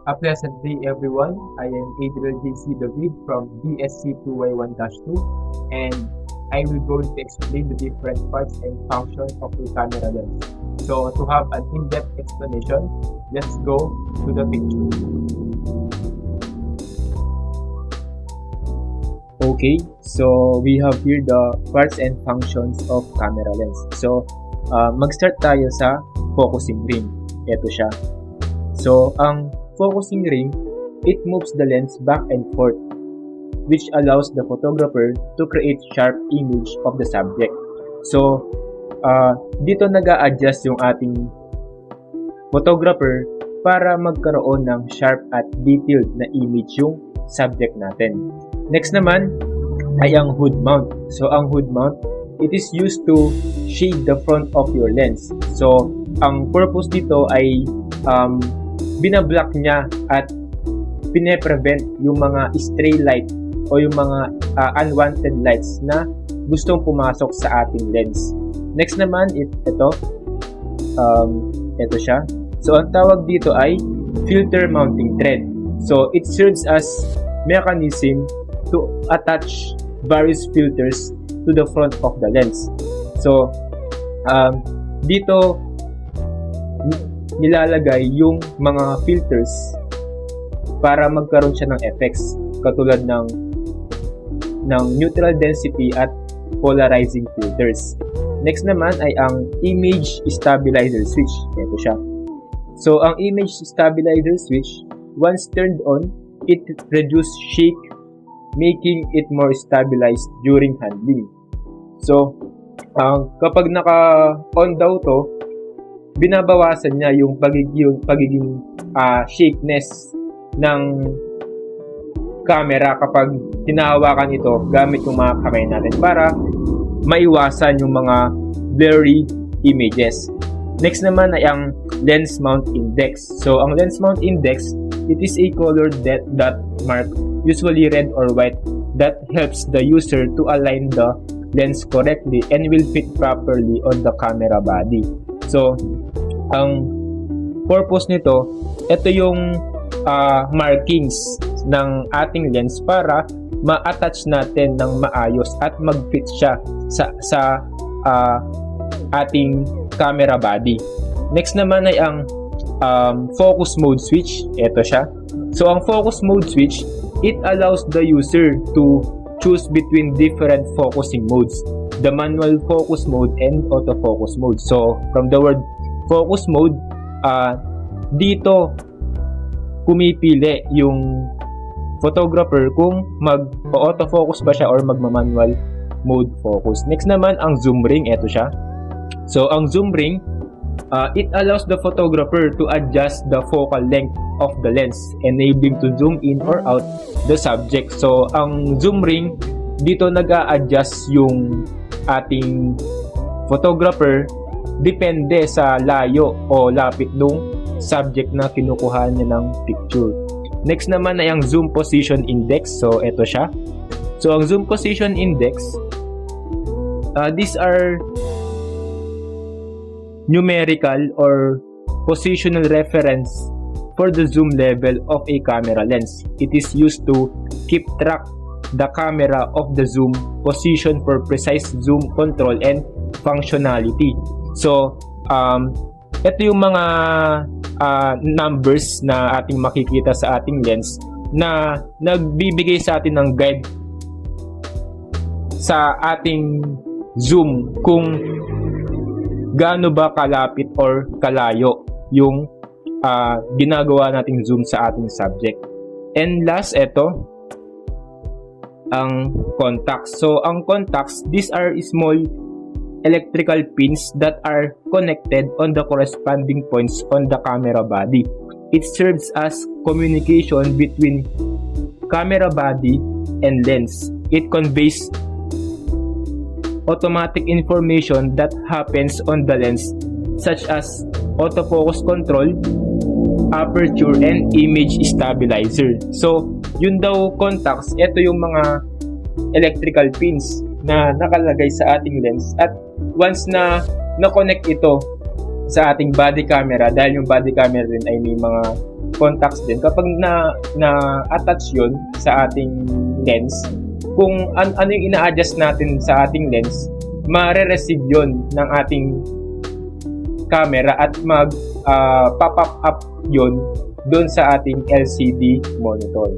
A pleasant day, everyone. I am Adriel J.C. David from BSC2Y1-2, and I will going to explain the different parts and functions of a camera lens. So, to have an in-depth explanation, let's go to the picture. Okay, so we have here the parts and functions of camera lens. So, mag-start tayo sa focusing ring. Ito siya. So, ang focusing ring, it moves the lens back and forth, which allows the photographer to create sharp image of the subject. So, dito nag-a-adjust yung ating photographer para magkaroon ng sharp at detailed na image yung subject natin. Next naman ay ang hood mount. So, ang hood mount, it is used to shade the front of your lens. So, ang purpose dito ay binablock niya at pine-prevent yung mga stray light o yung mga unwanted lights na gustong pumasok sa ating lens. Next naman, ito siya. So, ang tawag dito ay filter mounting thread. So, it serves as mechanism to attach various filters to the front of the lens. So, dito nilalagay yung mga filters para magkaroon siya ng effects katulad ng neutral density at polarizing filters. Next naman ay ang image stabilizer switch. Ito siya. So, ang image stabilizer switch, once turned on, it reduces shake, making it more stabilized during handling. So, kapag naka-on daw to, binabawasan niya yung pagiging shakiness ng camera kapag hinahawakan ito gamit yung mga kamay natin para maiwasan yung mga blurry images. Next naman ay ang lens mount index. So, ang lens mount index, it is a colored dot mark, usually red or white, that helps the user to align the lens correctly and will fit properly on the camera body. So, ang purpose nito, ito yung markings ng ating lens para ma-attach natin ng maayos at mag-fit siya sa ating camera body. Next naman ay ang focus mode switch. Ito siya. So, ang focus mode switch, it allows the user to choose between different focusing modes, the manual focus mode and autofocus mode. So, from the word focus mode, dito pumipili yung photographer kung mag-autofocus ba siya or magma-manual mode focus. Next naman, ang zoom ring. Ito siya. So, ang zoom ring, it allows the photographer to adjust the focal length of the lens, enabling to zoom in or out the subject. So, ang zoom ring, dito nag-a-adjust yung ating photographer depende sa layo o lapit nung subject na kinukuha niya ng picture. Next naman ay ang zoom position index. So, ito siya. So, ang zoom position index, these are numerical or positional reference for the zoom level of a camera lens. It is used to keep track the camera of the zoom position for precise zoom control and functionality. So, ito yung mga numbers na ating makikita sa ating lens na nagbibigay sa atin ng guide sa ating zoom kung gaano ba kalapit or kalayo yung ginagawa nating zoom sa ating subject. And last, ito ang contacts. So, ang contacts, these are small electrical pins that are connected on the corresponding points on the camera body. It serves as communication between camera body and lens. It conveys automatic information that happens on the lens, such as autofocus control, aperture, and image stabilizer. So, yun daw contacts, ito yung mga electrical pins na nakalagay sa ating lens, at once na na-connect ito sa ating body camera, dahil yung body camera rin ay may mga contacts din. Kapag na-attach yon sa ating lens, kung ano yung ina-adjust natin sa ating lens, mare-receive yon ng ating camera at pop up yon doon sa ating LCD monitor.